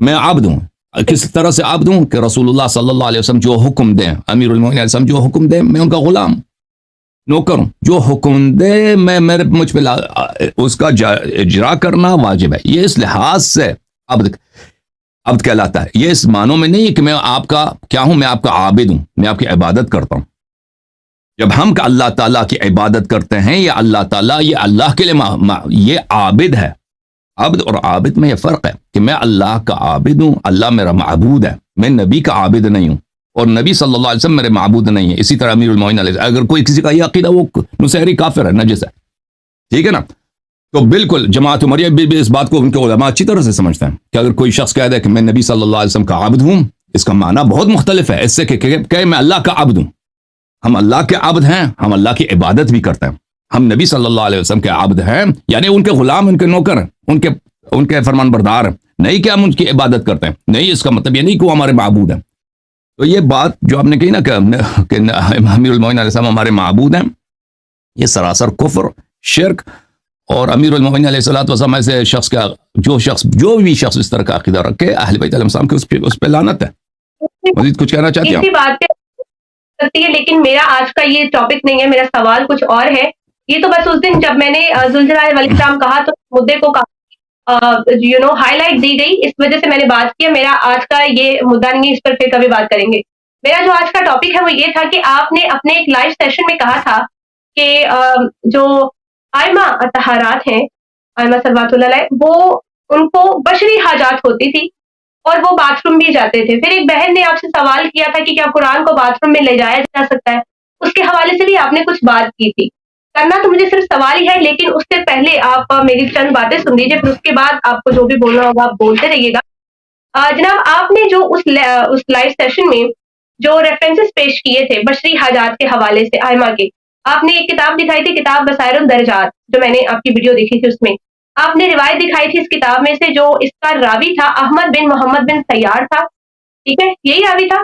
میں عبد ہوں. کس طرح سے عبد ہوں کہ رسول اللہ صلی اللہ علیہ وسلم جو حکم دیں, امیر المومنین علیہ السلام جو حکم دیں, میں ان کا غلام نوکر ہوں. جو حکم دے میں مجھ پہ اس کا اجرا کرنا واجب ہے. یہ اس لحاظ سے عبد کہلاتا ہے. یہ اس معنوں میں نہیں کہ میں آپ کا کیا ہوں, میں آپ کا عابد ہوں, میں آپ کی عبادت کرتا ہوں. جب ہم اللہ تعالیٰ کی عبادت کرتے ہیں, یہ اللہ تعالیٰ یہ اللہ کے لیے یہ عابد ہے. عبد اور عابد میں یہ فرق ہے کہ میں اللہ کا عابد ہوں, اللہ میرا معبود ہے. میں نبی کا عابد نہیں ہوں, اور نبی صلی اللہ علیہ وسلم میرے معبود نہیں ہے. اسی طرح امیر المومنین علیہ السلام, اگر کوئی کسی کا یہ عقیدہ, وہ نصیری کافر ہے, نجس ہے. ٹھیک ہے نا. تو بالکل جماعت عمریہ بھی اس بات کو ان کے علماء اچھی طرح سے سمجھتے ہیں کہ اگر کوئی شخص کہہ دے کہ میں نبی صلی اللہ علیہ وسلم کا عابد ہوں, اس کا معنی بہت مختلف ہے اس سے کہ میں اللہ کا عبد ہوں. ہم اللہ کے عبد ہیں, ہم اللہ کی عبادت بھی کرتے ہیں. ہم نبی صلی اللہ علیہ وسلم کے عبد ہیں, یعنی ان کے غلام, ان کے نوکر ہیں, ان کے فرمان بردار ہیں. نہیں کہ ہم ان کی عبادت کرتے ہیں, نہیں, اس کا مطلب یہ نہیں کہ وہ ہمارے معبود ہیں. تو یہ بات جو آپ نے کہی نا کہ امیر المومنین علیہ السلام ہمارے معبود ہیں, یہ سراسر کفر, شرک. اور امیر المومنین علیہ السلام ایسے شخص کا جو بھی شخص اس طرح کا عقیدہ رکھے, اہل بیت علیہ السلام کی اس پہ لعنت ہے. مزید کچھ کہنا چاہتی ہیں؟ بات کرتی ہے, لیکن میرا آج کا یہ ٹاپک نہیں ہے, میرا سوال کچھ اور ہے. یہ تو بس اس دن جب میں نے ذوالجلال والاکرام کہا تو مدعے کو ہائی لائٹ دی گئی, اس وجہ سے میں نے بات کیا. میرا آج کا یہ مدعا نہیں, اس پر پھر کبھی بات کریں گے. میرا جو آج کا ٹاپک ہے وہ یہ تھا کہ آپ نے اپنے ایک لائیو سیشن میں کہا تھا کہ جو آئمہ طہارات ہیں, آئمہ صلوات اللہ علیہ, وہ ان کو بشری حاجات ہوتی تھی اور وہ باتھ روم بھی جاتے تھے. پھر ایک بہن نے آپ سے سوال کیا تھا کہ کیا قرآن کو باتھ روم میں لے جایا جا سکتا ہے, اس کے حوالے سے بھی آپ نے کچھ بات کی تھی. کرنا تو مجھے صرف سوال ہی ہے, لیکن اس سے پہلے آپ میری چند باتیں سن لیجیے, پھر اس کے بعد آپ کو جو بھی بولنا ہوگا آپ بولتے رہیے گا. جناب, آپ نے جو اس لائیو سیشن میں جو ریفرنسز پیش کیے تھے بشری حاجات کے حوالے سے آئمہ کے, آپ نے ایک کتاب دکھائی تھی, کتاب بصائر الدرجات, جو میں نے آپ کی ویڈیو دیکھی تھی, اس میں آپ نے روایت دکھائی تھی اس کتاب میں سے, جو اس کا راوی تھا احمد بن محمد بن سیار تھا. ٹھیک ہے, یہی راوی تھا.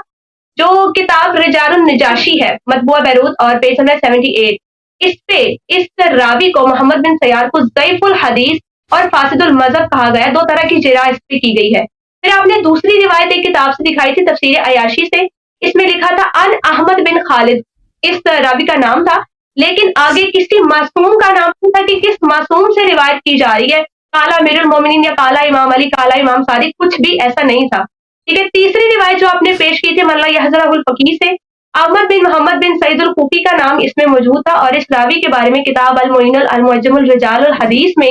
جو کتاب رجال النجاشی ہے, مطبوعہ بیروت اور پیج نمبر 78, اس پہ اس راوی کو محمد بن سیار کو ضعیف الحدیث اور فاسد المذہب کہا گیا. 2 طرح کی جرح اس پہ کی گئی ہے. پھر آپ نے دوسری روایت ایک کتاب سے دکھائی تھی, تفسیر عیاشی سے, اس میں لکھا تھا ان احمد بن خالد, اس راوی کا نام تھا, لیکن آگے کسی معصوم کا نام نہیں تھا کہ کس معصوم سے روایت کی جا رہی ہے. کالا امیر المومنین یا کالا امام علی, کالا امام صادق, کچھ بھی ایسا نہیں تھا. ٹھیک ہے. تیسری روایت جو آپ نے پیش کی تھی ملا یحزرہ الفقیہ سے, احمد بن محمد بن سعید الکوفی کا نام اس میں موجود تھا, اور اس راوی کے بارے میں کتاب المعین المعجم الرجال الحدیث میں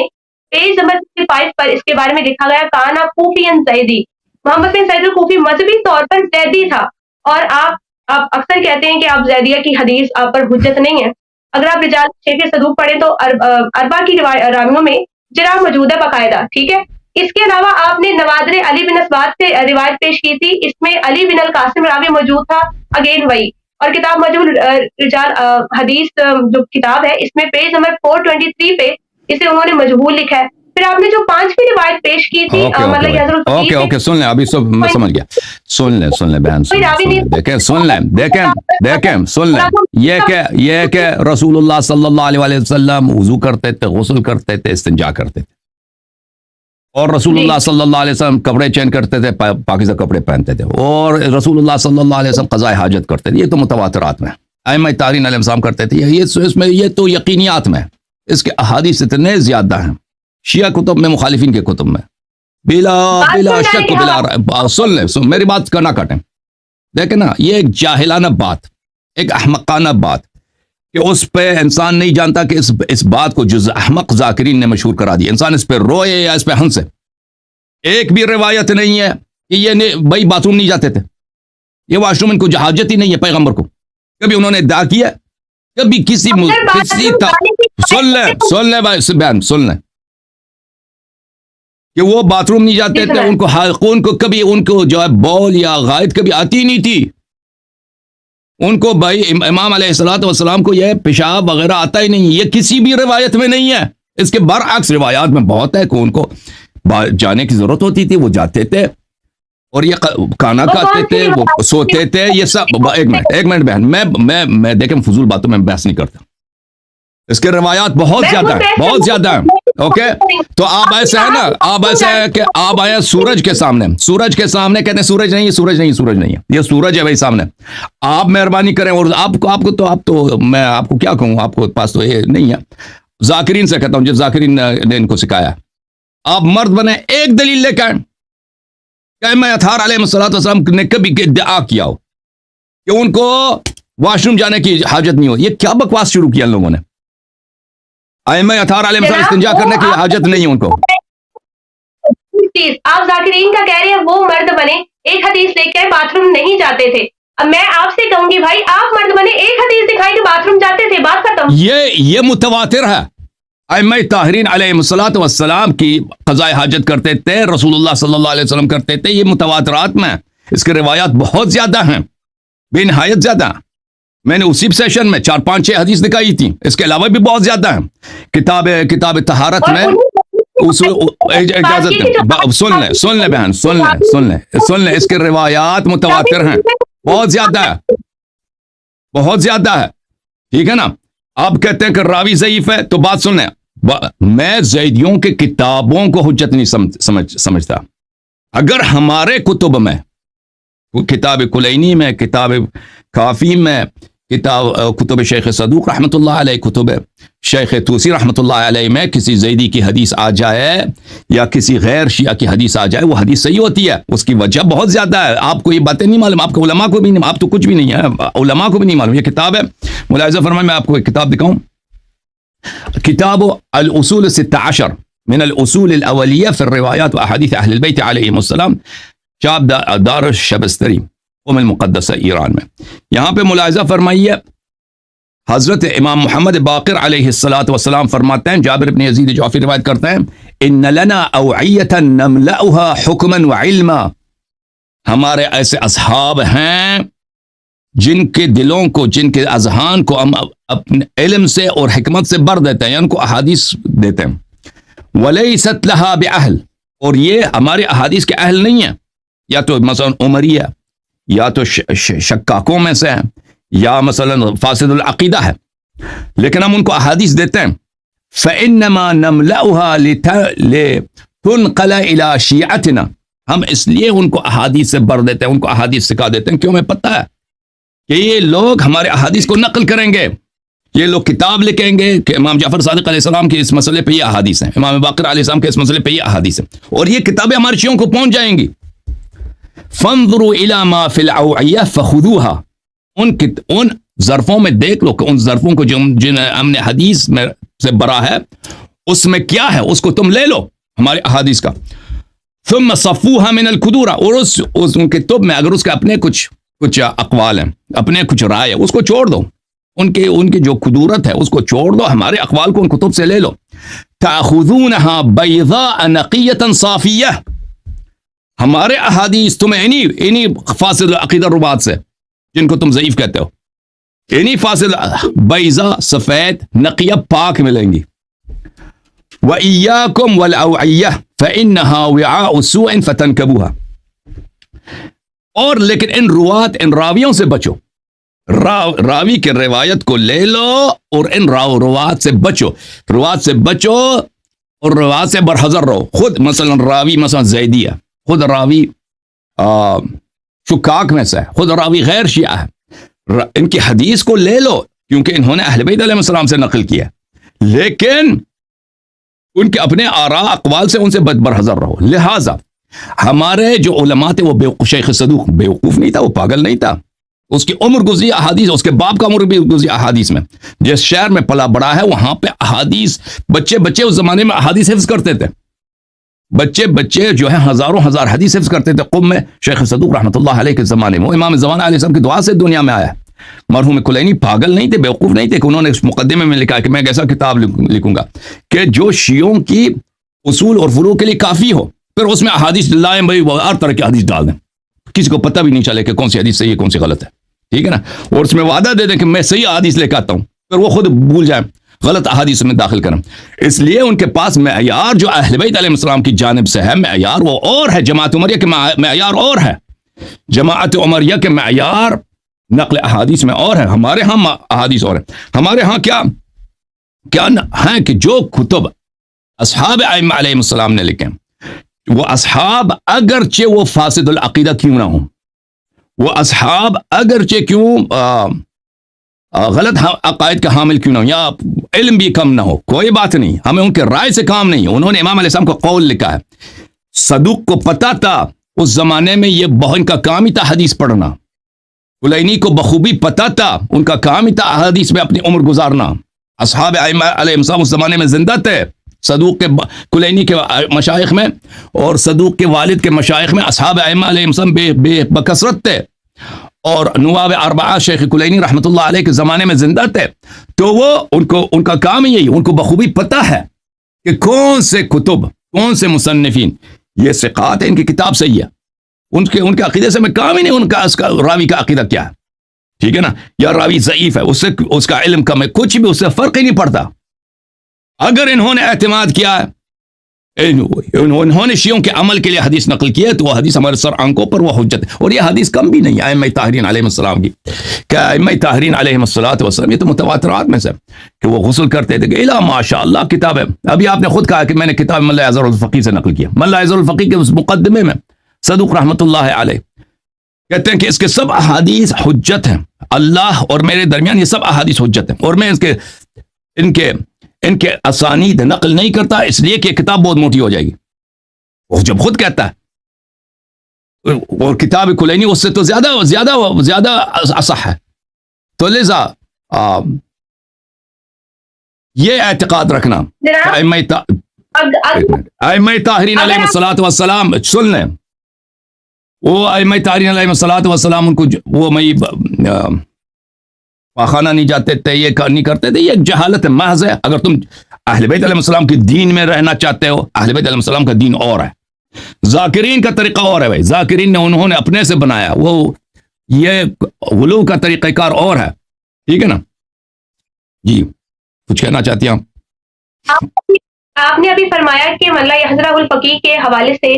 پیج نمبر 65 پر اس کے بارے میں لکھا گیا کانا کوفی زیدی. محمد بن سعید الکوفی مذہبی طور پر زیدی تھا, اور آپ اکثر کہتے ہیں کہ آپ زیدیہ کی حدیث آپ پر حجت نہیں ہے. اگر آپ رجال شیخ صدوق پڑھیں تو اربع کی راویوں میں جرح موجود ہے باقاعدہ. ٹھیک ہے. اس کے علاوہ آپ نے نوادر علی بن اسبات سے روایت پیش کی تھی, اس میں علی بن القاسم راوی موجود تھا, اگین وہی. اور کتاب مجموع رجال حدیث جو کتاب ہے, اس میں پیج نمبر 423 پہ اسے انہوں نے مجہول لکھا ہے. پھر آپ نے جو 5ویں روایت پیش کی تھی, اوکے سن لیں, ابھی سب میں سمجھ گیا. سن لیں بہن, دیکھیں سن لیں. یہ کہ رسول اللہ صلی اللہ علیہ وسلم وضو کرتے تھے, غسل کرتے تھے, استنجا کرتے تھے, اور رسول اللہ صلی اللہ علیہ وسلم کپڑے چینج کرتے تھے, پاکیزہ کپڑے پہنتے تھے, اور رسول اللہ صلی اللہ علیہ وسلم قضاء حاجت کرتے تھے. یہ تو متواترات میں ائمہ تابعین علیہ السلام کرتے تھے. یہ تو یقینیات میں, اس کے احادیث اتنے زیادہ ہیں شیعہ کتب میں, مخالفین کے کتب میں, بلا شک و بلا. سن لیں, میری بات کا نہ کاٹیں. دیکھیں نا, یہ ایک جاہلانہ بات, ایک احمقانہ بات, کہ اس پہ انسان نہیں جانتا کہ اس بات کو جز احمق ذاکرین نے مشہور کرا دیا. انسان اس پہ روئے یا اس پہ ہنسے. ایک بھی روایت نہیں ہے کہ یہ بھائی باتھ روم نہیں جاتے تھے, یہ واش روم ان کو حاجت ہی نہیں ہے پیغمبر کو. کبھی انہوں نے ادعا کیا, کبھی کسی سن لیں بھائی بہن, سن لیں کہ وہ باتھ روم نہیں جاتے تھے, ان کو کبھی ان کو جو ہے بول یا غائط کبھی آتی نہیں تھی. ان کو بھائی امام علیہ السلام کو یہ پیشاب وغیرہ آتا ہی نہیں. یہ کسی بھی روایت میں نہیں ہے. اس کے برعکس روایات میں بہت ہے کہ ان کو جانے کی ضرورت ہوتی تھی, وہ جاتے تھے, اور یہ کھانا کھاتے تھے, وہ سوتے تھے. یہ سب ایک منٹ بہن, میں دیکھیں فضول باتوں میں بحث نہیں کرتا. اس کے روایات بہت زیادہ ہیں, اوکے تو آپ ایسے ہے نا، آپ ایسے ہے کہ آپ آئے سورج کے سامنے، سورج کے سامنے کہتے ہیں سورج نہیں ہے، سورج نہیں ہے، سورج نہیں ہے، یہ سورج ہے بھائی سامنے. آپ مہربانی کریں، اور آپ تو میں آپ کو کیا کہوں، آپ کو پاس تو یہ نہیں ہے. ذاکرین سے کہتا ہوں، جب ذاکرین نے ان کو سکھایا، آپ مرد بنے ایک دلیل لے کے کہ میں اطہار علیہ السلام نے کبھی ادعا کیا ہو کہ ان کو واش روم جانے کی حاجت نہیں ہو. یہ کیا بکواس شروع کیا ان لوگوں نے. ائمہ اطہار علیہ السلام استنجا کرنے کی حاجت نہیں ہے ان کو. آپ ذاکرین کا کہہ رہے ہیں وہ مرد بنے ایک حدیث لے کے باتھ روم نہیں جاتے تھے. اب میں آپ سے کہوں گی بھائی آپ مرد بنے ایک حدیث دکھائی کہ باتھ روم جاتے تھے، بات ختم. یہ متواتر ہے. ائمہ طاہرین علیہ السلام کی قضاء حاجت کرتے تھے، رسول اللہ صلی اللہ علیہ وسلم کرتے تھے. یہ متواترات میں اس کے روایات بہت زیادہ ہیں، بے نہایت زیادہ. میں نے اسی سیشن میں 4 5 6 حدیث دکھائی تھی، اس کے علاوہ بھی بہت زیادہ ہیں. کتاب طہارت میں اجازت سن لیں بہن، سن لیں اس کے روایات متواتر ہیں، بہت زیادہ ہے، بہت زیادہ ہے. ٹھیک ہے نا. آپ کہتے ہیں کہ راوی ضعیف ہے، تو بات سن لیں. میں زیدیوں کے کتابوں کو حجت نہیں سمجھتا. اگر ہمارے کتب میں، کتاب کلینی میں، کتاب کافی میں، کتب شیخ صدوق رحمۃ اللہ علیہ، کتب شیخ توسی رحمۃ اللہ علیہ میں کسی زیدی کی حدیث آ جائے یا کسی غیر شیعہ کی حدیث آ جائے، وہ حدیث صحیح ہوتی ہے. اس کی وجہ بہت زیادہ ہے. آپ کو یہ باتیں نہیں معلوم، آپ کو علماء کو بھی نہیں، آپ تو کچھ بھی نہیں ہے، علماء کو بھی نہیں معلوم. یہ کتاب ہے، ملاحظہ فرمائیں، میں آپ کو ایک کتاب دکھاؤں. کتاب الاصول 16 من الاصول الاولیہ فی الروایات واحادیث اہل البیت علیہم السلام، چاپ دار الشبستری ام المقدسہ ایران میں. یہاں پہ ملاحظہ فرمائیے، حضرت امام محمد باقر علیہ السلام فرماتے ہیں، جابر بن یزید جعفی روایت کرتے ہیں، ان لنا اوعیۃ نملأها حکما وعلما. ہمارے ایسے اصحاب ہیں جن کے دلوں کو، جن کے اذہان کو ہم اپنے علم سے اور حکمت سے بھر دیتے ہیں، ان کو احادیث دیتے ہیں. ولیست لها باہل، اور یہ ہمارے احادیث کے اہل نہیں ہیں، یا تو مثلا عمری ہے، یا تو شکاکوں میں سے ہیں، یا مثلا فاسد العقیدہ ہے، لیکن ہم ان کو احادیث دیتے ہیں. فَإِنَّمَا نَمْلَأُهَا لِتُنْقَلَ إِلَى شِيعَتِنَا، ہم اس لیے ان کو احادیث سے بھر دیتے ہیں، ان کو احادیث سکھا دیتے ہیں، کیوں؟ ہمیں پتہ ہے کہ یہ لوگ ہمارے احادیث کو نقل کریں گے. یہ لوگ کتاب لکھیں گے کہ امام جعفر صادق علیہ السلام کے اس مسئلے پہ یہ احادیث ہیں، امام باقر علیہ السلام کے اس مسئلے پہ یہ احادیث ہیں، اور یہ کتابیں ہمارے شیعوں کو پہنچ جائیں گی. فانظروا الى ما في الاوعیہ فخذوها، ان ظرفوں میں دیکھ لو کہ ان ظرفوں کو جن ہم نے حدیث میں سے برا ہے، اس میں کیا ہے، اس کو تم لے لو ہمارے احادیث کا. ثم صفوها من القدورہ، اور اس ان کے کتب میں اگر اس کے اپنے کچھ اقوال ہیں، اپنے کچھ رائے ہے، اس کو چھوڑ دو. ان کی جو قدورت ہے اس کو چھوڑ دو، ہمارے اقوال کو ان کتب سے لے لو. تاخذونها بيضاء نقیۃ صافیہ، ہمارے احادیث تمہیں انہی فاسد عقیدہ روات سے، جن کو تم ضعیف کہتے ہو، انہی فاسد بیضا سفید نقیہ پاک ملیں گی. وَإِيَّاكُمْ وَالْأَوْعِيَّةِ فَإِنَّهَا وِعَاءُ سُوءٍ فَتَنْكَبُوهَا، اور لیکن ان راویوں سے بچو. راوی کے روایت کو لے لو اور ان روات سے بچو، روات سے بچو اور روات سے برحذر رہو. خود مثلا راوی مثلا زیدی ہے، خود راوی شکاک میں سے ہے، خود راوی غیر شیعہ ہے، ان کی حدیث کو لے لو کیونکہ انہوں نے اہل بیت علیہ السلام سے نقل کیا، لیکن ان کے اپنے آراء اقوال سے ان سے برحذر رہو. لہٰذا ہمارے جو علماء تھے، وہ شیخ صدوق بیوقوف نہیں تھا، وہ پاگل نہیں تھا، اس کی عمر گزری احادیث، اس کے باپ کا عمر بھی گزری احادیث میں. جس شہر میں پلا بڑا ہے وہاں پہ احادیث، بچے اس زمانے میں احادیث حفظ کرتے تھے، بچے جو ہیں ہزاروں ہزار حدیث حفظ کرتے تھے. قم میں شیخ صدوق رحمۃ اللہ علیہ کے زمانے میں، وہ امام زمانہ علیہ السلام کی دعا سے دنیا میں آیا ہے. مرحوم کلینی پاگل نہیں تھے، بیوقوف نہیں تھے کہ انہوں نے اس مقدمے میں لکھا کہ میں ایک ایسا کتاب لکھوں گا کہ جو شیعوں کی اصول اور فروع کے لیے کافی ہو، پھر اس میں احادیث لائیں بھائی، ہر طرح کی حدیث ڈال دیں، کسی کو پتہ بھی نہیں چلے کہ کون سی حدیث صحیح ہے کون سی غلط ہے. ٹھیک ہے نا. اور اس میں وعدہ دے دیں کہ میں صحیح حدیث لے کے آتا ہوں، پھر وہ خود بھول جائیں، غلط احادیث میں داخل کریں. اس لیے ان کے پاس معیار جو اہل بیت علیہ السلام کی جانب سے ہے، معیار وہ اور ہے. جماعت عمریہ کے معیار اور ہے، جماعت عمریہ کے معیار نقل احادیث میں اور ہے. ہمارے ہاں احادیث اور ہیں. ہمارے ہاں کیا ہیں کہ جو کتب اصحاب ائمہ علیہ السلام نے لکھے. وہ اصحاب اگرچہ وہ فاسد العقیدہ کیوں نہ ہوں، وہ اصحاب اگرچہ کیوں غلط عقائد کا حامل کیوں نہ ہو، یا علم بھی کم نہ ہو، کوئی بات نہیں، ہمیں ان کے رائے سے کام نہیں. انہوں نے امام علیہ السلام کو قول لکھا ہے. صدوق کو پتا تھا اس زمانے میں یہ ان کا کام ہی تھا حدیث پڑھنا. کلینی کو بخوبی پتا تھا، ان کا کام ہی تھا حدیث میں اپنی عمر گزارنا. اصحاب ائمہ علیہ السلام اس زمانے میں زندہ تھے. صدوق کے کلینی کے مشائخ میں اور صدوق کے والد کے مشائخ میں اصحاب ائمہ علیہ السلام بے بکثرت تھے، اور نواب اربعہ شیخ کلینی رحمۃ اللہ علیہ کے زمانے میں زندہ تھے. تو وہ ان کا کام یہی، ان کو بخوبی پتہ ہے کہ کون سے کتب، کون سے مصنفین یہ ثقات ہے، ان کی کتاب صحیح ہے. ان کے عقیدے سے میں کام ہی نہیں، ان کا اس کا راوی کا عقیدہ کیا ہے، ٹھیک ہے نا، یا راوی ضعیف ہے، اس کا علم کم ہے، کچھ بھی اس سے فرق ہی نہیں پڑتا. اگر انہوں نے اعتماد کیا ہے، انہوں نے شیعوں کے عمل کے لیے حدیث نقل کی ہے، تو وہ حدیث ہمارے سر آنکھوں پر وہ حجت ہے. اور یہ حدیث کم بھی نہیں ہے ائمہ طاہرین علیہ السلام کی، کہ ائمہ طاہرین علیہ السلام یہ تو متواترات میں سے کہ وہ غسل کرتے تھے کہ الا ماشاء اللہ کتاب ہے. ابھی آپ نے خود کہا کہ میں نے کتاب ملا اظہر الفقی سے نقل کیا. ملا اظہر الفقی کے اس مقدمے میں صدوق رحمۃ اللہ علیہ کہتے ہیں کہ اس کے سب احادیث حجت ہیں، اللہ اور میرے درمیان یہ سب احادیث حجت ہیں، اور میں ان کے اسانید نقل نہیں کرتا اس لیے کہ کتاب بہت موٹی ہو جائے گی. وہ جب خود کہتا ہے، اور کتاب کلینی اس سے تو زیادہ اصح ہے. تو لذا یہ اعتقاد رکھنا ائمہ طاہرین علیہ الصلوۃ والسلام، سن لیں، وہ ائمہ طاہرین علیہ الصلوۃ والسلام ان کو وہ پاخانہ نہیں جاتے تھے، یہ نہیں کرتے تھے، یہ جہالت محض ہے. اگر تم اہل بیت علیہ السلام کے دین میں رہنا چاہتے ہو، اہل بیت علیہ السلام کا دین اور ہے، ذاکرین کا طریقہ اور ہے. بھائی ذاکرین نے انہوں نے اپنے سے بنایا، وہ یہ غلو کا طریقہ کار اور ہے، ٹھیک ہے نا. جی کچھ کہنا چاہتی ہیں آپ نے ابھی فرمایا کہ ملا اظہر الفقی کے حوالے سے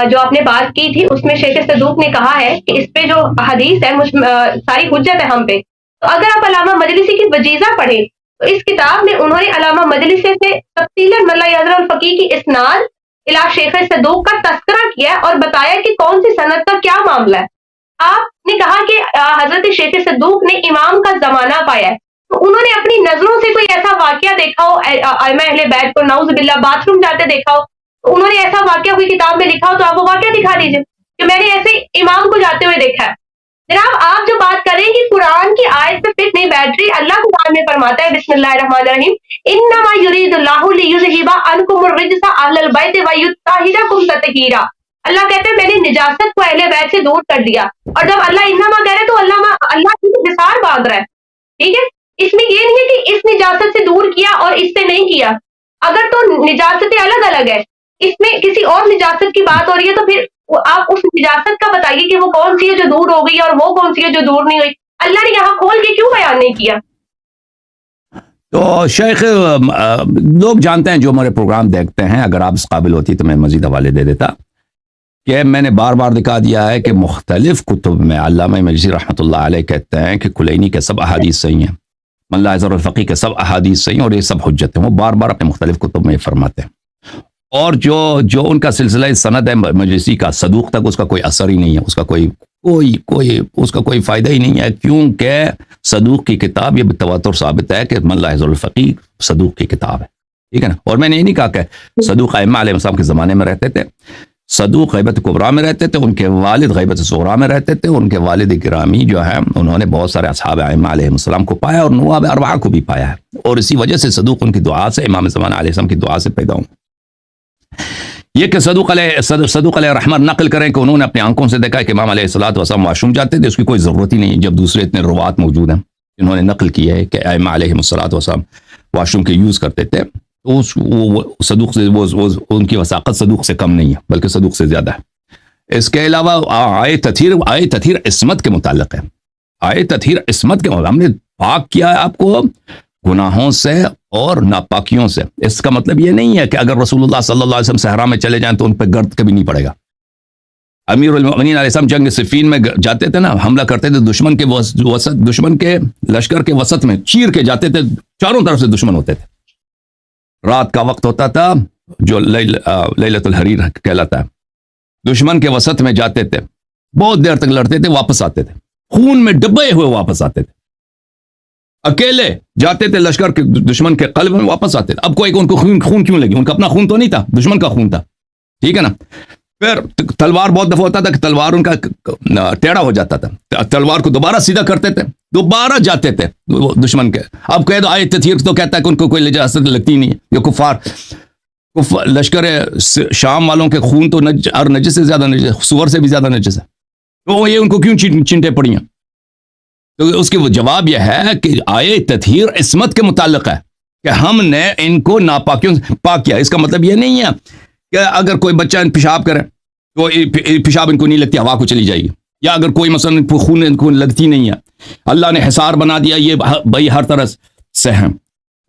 جو آپ نے بات کی تھی، اس میں شیخ صدوق نے کہا ہے کہ اس پہ جو حدیث ہے ساری حجت ہے ہم پہ. تو اگر آپ علامہ مجلسی کی وجیزہ پڑھیں تو اس کتاب میں انہوں نے علامہ مجلسی سے تفصیلاً ملا اظہر الفقی کی اسناد الی شیخ صدوق کا تذکرہ کیا اور بتایا کہ کون سی سند کا کیا معاملہ ہے. آپ نے کہا کہ حضرت شیخ صدوق نے امام کا زمانہ پایا ہے، تو انہوں نے اپنی نظروں سے کوئی ایسا واقعہ دیکھا ہو، ائمہ اہل بیت کو نعوذ باللہ باتھ روم جاتے دیکھا ہو، تو انہوں نے ایسا واقعہ کوئی کتاب میں لکھا ہو تو آپ وہ واقعہ دکھا دیجیے کہ میں نے ایسے امام کو جاتے ہوئے دیکھا ہے. جناب آپ جو بات کریں کہ قرآن کی آیت پہ فٹ نہیں بیٹھ رہی، اللہ قرآن میں فرماتا ہے بسم اللہ الرحمن الرحیم انما یرید اللہ لیذھب عنکم الرجس اہل البیت ویطہرکم تطہیرا. اللہ کہتے ہیں میں نے نجاست کو اہل بیت سے دور کر دیا. اور جب اللہ انما کہہ رہے تو اللہ کی نثار باندھ رہا ہے، ٹھیک ہے. اس میں یہ نہیں ہے کہ اس نجاست سے دور کیا اور اس سے نہیں کیا. اگر تو نجاستیں الگ الگ ہے، اس میں کسی اور نجاست کی بات ہو رہی ہے، تو پھر آپ اس نجاست کا بتائیے کہ وہ کون سی ہے جو دور ہو گئی اور وہ کون سی ہے جو دور نہیں ہوئی. اللہ نے یہاں کھول کے کیوں بیان نہیں کیا؟ تو شیخ لوگ جانتے ہیں جو ہمارے پروگرام دیکھتے ہیں، اگر آپ اس قابل ہوتی تو میں مزید حوالے دے دیتا، کہ میں نے بار بار دکھا دیا ہے کہ مختلف کتب میں علامہ مجلسی رحمۃ اللہ علیہ کہتے ہیں کہ کلینی کے سب احادیث صحیح ہیں، ملا اظہر الفقی کے سب احادیث صحیح ہیں اور یہ سب حجت ہیں. وہ بار بار اپنے مختلف کتب میں یہ فرماتے ہیں. اور جو ان کا سلسلہ سند ہے مجلسی کا، صدوق تک اس کا کوئی اثر ہی نہیں ہے، اس کا کوئی فائدہ ہی نہیں ہے، کیونکہ صدوق کی کتاب یہ بتواتر ثابت ہے کہ ملا اظہر الفقی صدوق کی کتاب ہے، ٹھیک ہے نا. اور میں نے یہ نہیں کہا کہ صدوق ائمہ علیہ السلام کے زمانے میں رہتے تھے. صدوق غیبت کبریٰ میں رہتے تھے، ان کے والد غیبت صغریٰ میں رہتے تھے. ان کے والد گرامی جو ہیں انہوں نے بہت سارے اصحاب ائمہ علیہ السلام کو پایا اور نواب اربعہ کو بھی پایا ہے، اور اسی وجہ سے صدوق ان کی دعا سے، امام زمانہ علیہ السلام کی دعا سے پیدا ہوں. یہ کہ صدوق علیہ رحمت نقل کریں کہ انہوں نے اپنی آنکھوں سے دیکھا کہ امام علیہ الصلوۃ والسلام واش روم جاتے تھے، اس کی کوئی ضرورت ہی نہیں جب دوسرے اتنے روات موجود ہیں انہوں نے نقل کی ہے کہ ائمہ علیہ الصلوۃ والسلام واش روم کے یوز کرتے تھے. تو صدوق سے ان کی وثاقت صدوق سے کم نہیں ہے بلکہ صدوق سے زیادہ ہے. اس کے علاوہ آئے تطہیر عصمت کے متعلق ہے. آئے تطہیر عصمت کے متعلق ہم نے پاک کیا ہے آپ کو گناہوں سے اور ناپاکیوں سے. اس کا مطلب یہ نہیں ہے کہ اگر رسول اللہ صلی اللہ علیہ وسلم صحرا میں چلے جائیں تو ان پہ گرد کبھی نہیں پڑے گا. امیر المؤمنین علیہ السلام جنگ صفین میں جاتے تھے نا، حملہ کرتے تھے دشمن کے لشکر کے وسط میں چیر کے جاتے تھے، چاروں طرف سے دشمن ہوتے تھے. رات کا وقت ہوتا تھا جو لیلۃ الحریر کہلاتا ہے. دشمن کے وسط میں جاتے تھے, بہت دیر تک لڑتے تھے, واپس آتے تھے, خون میں ڈبے ہوئے واپس آتے تھے. اکیلے جاتے تھے لشکر کے دشمن کے قلب میں, واپس آتے تھے. اب کوئی ان کو خون کیوں لگی؟ ان کا اپنا خون تو نہیں تھا, دشمن کا خون تھا, ٹھیک ہے نا. پھر تلوار بہت دفعہ ہوتا تھا کہ تلوار ان کا ٹیڑھا ہو جاتا تھا, تلوار کو دوبارہ سیدھا کرتے تھے, دوبارہ جاتے تھے دشمن کے. اب کہہ دو آیت تطہیر تو کہتا ہے کہ ان کو کوئی لجاست لگتی نہیں ہے. یہ کفار لشکر شام والوں کے خون تو نجس سے زیادہ نجس, سور سے بھی زیادہ نجس ہے, تو یہ ان کو کیوں چنٹے پڑی ہیں؟ تو اس کے وہ جواب یہ ہے کہ آیت تطہیر عصمت کے متعلق ہے کہ ہم نے ان کو ناپاکیوں سے پاک کیا. اس کا مطلب یہ نہیں ہے کہ اگر کوئی بچہ پیشاب کرے تو پیشاب ان کو نہیں لگتی, ہوا کو چلی جائے گی, یا اگر کوئی مثلا خون ان کو لگتی نہیں ہے, اللہ نے حصار بنا دیا, یہ بھائی ہر طرح سے ہیں.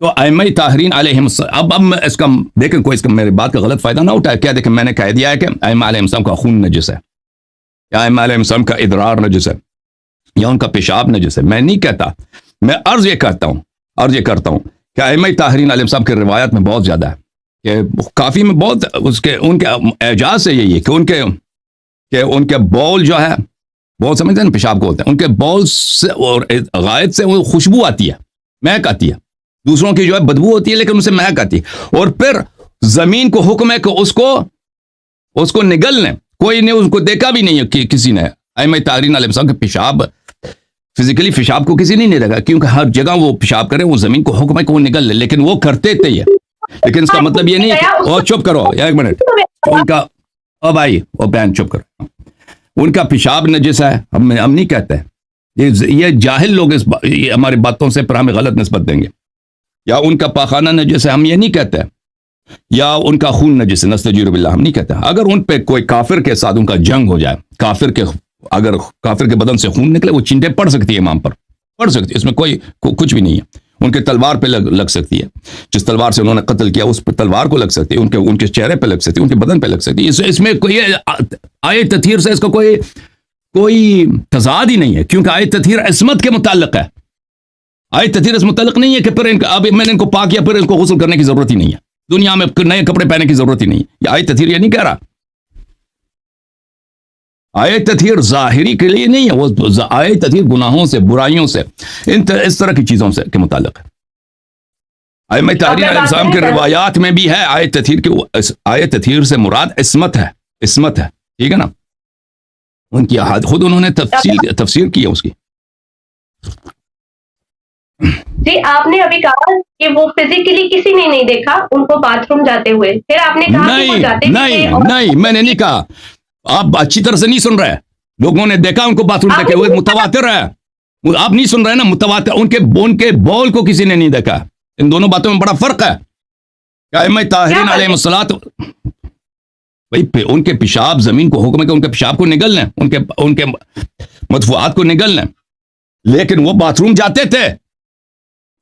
تو ائمہ طاہرین علیہم السلام, اب اس کا دیکھیں کوئی اس کا میری بات کا غلط فائدہ نہ اٹھائے. کیا دیکھیں میں نے کہہ دیا ہے کہ ائمہ علیہم السلام کا خون نجس ہے, یا ائمہ علیہم السلام کا ادرار نجس ہے, یا ان کا پیشاب نجس ہے. میں نہیں کہتا, میں عرض یہ کرتا ہوں کہ ائمہ طاہرین علیہ السلام کی روایت میں بہت زیادہ ہے کہ کافی میں بہت ان کے اعجاز سے یہی ہے کہ ان کے بول جو ہے, بول سمجھتے ہیں نا پیشاب کو ہوتے ہیں, ان کے بول سے اور غائط سے وہ خوشبو آتی ہے, مہک آتی ہے. دوسروں کی جو ہے بدبو ہوتی ہے لیکن ان سے مہک آتی ہے. اور پھر زمین کو حکم ہے کہ اس کو نگل لیں. کوئی نے اس کو دیکھا بھی نہیں ہے کہ کسی نے ائمہ طاہرین علیہ السلام کے پیشاب, فزیکلی پیشاب کو کسی نہیں دیکھا, کیونکہ ہر جگہ وہ پیشاب کرے, وہ زمین کو حکم ہے کہ وہ نگل لے, لیکن وہ کرتے تھے یہ. لیکن اس کا مطلب یہ نہیں ہے کہ چپ کرو ایک منٹ, ان کا اب آئی وہ بہن چپ کرو, ان کا پیشاب نجس ہے ہم نہیں کہتے. یہ جاہل لوگ یہ ہماری باتوں سے پر ہمیں غلط نسبت دیں گے. یا ان کا پاخانہ نجس ہے ہم یہ نہیں کہتے, یا ان کا خون نجس ہے نستجیر باللہ ہم نہیں کہتے. اگر ان پہ کوئی کافر کے ساتھ ان کا جنگ ہو جائے, اگر کافر کے بدن سے خون نکلے, وہ چینٹے پڑ سکتی ہے امام پر, پڑ سکتی ہے, اس میں کوئی کچھ بھی نہیں ہے. ان کے تلوار پہ لگ سکتی ہے, جس تلوار سے انہوں نے قتل کیا اس پہ تلوار کو لگ سکتی ہے, ان کے چہرے پہ لگ سکتی ہے, ان کے بدن پہ لگ سکتی ہے. اس میں کوئی آیت تطہیر سے اس کا کوئی تضاد ہی نہیں ہے, کیونکہ آیت تطہیر عصمت کے متعلق ہے. آیت تطہیر اس متعلق نہیں ہے کہ پھر اب میں نے ان کو پاک کیا پھر ان کو غسل کرنے کی ضرورت ہی نہیں ہے, دنیا میں نئے کپڑے پہننے کی ضرورت ہی نہیں ہے. یہ آیت تطہیر یہ نہیں کہہ رہا. آیت تطہیر ظاہری کے لیے نہیں ہے, وہ آیت تطہیر گناہوں سے, برائیوں سے, اس طرح کی چیزوں سے کے متعلق ہے. ائمہ طاہرین علیہ السلام کے روایات میں بھی ہے آیت تطہیر کی, آیت تطہیر سے مراد عصمت ہے, ٹھیک ہے نا. ان کی خود انہوں نے تفسیر کی ہے اس کی. جی آپ نے ابھی کہا کہ وہ فزیکلی کسی نے نہیں دیکھا ان کو باتھ روم جاتے ہوئے, پھر آپ نے کہا کہ وہ جاتے نہیں میں نے نہیں کہا, آپ اچھی طرح سے نہیں سن رہے. لوگوں نے دیکھا ان کو باتھ روم دیکھے ہوئے, متواتر ہے. آپ نہیں سن رہے نا, متواتر. ان کے بول کو کسی نے نہیں دیکھا. ان دونوں باتوں میں بڑا فرق ہے. ائمہ طاہرین علیہ الصلوۃ, بھائی ان کے پیشاب زمین کو حکم ہے کہ ان کے پیشاب کو نگل لیں, ان کے مدفوعات کو نگل لیں, لیکن وہ باتھ روم جاتے تھے.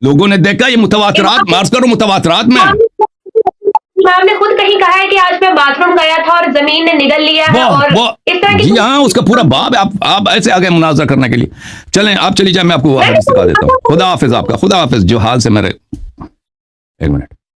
لوگوں نے دیکھا, یہ متواترات مارس کرو, متواترات میں امام نے خود کہیں کہا ہے کہ آج میں باتھ روم گیا تھا اور زمین نے نگل لیا ہے, اور اس طرح کی, جی ہاں, اس کا پورا باب ہے. آپ ایسے آگے مناظرہ کرنے کے لیے چلیں, آپ چلی جائیں, میں آپ کو حدیث دکھا دیتا ہوں. خدا حافظ آپ کا, خدا حافظ. جو حال سے میرے, ایک منٹ.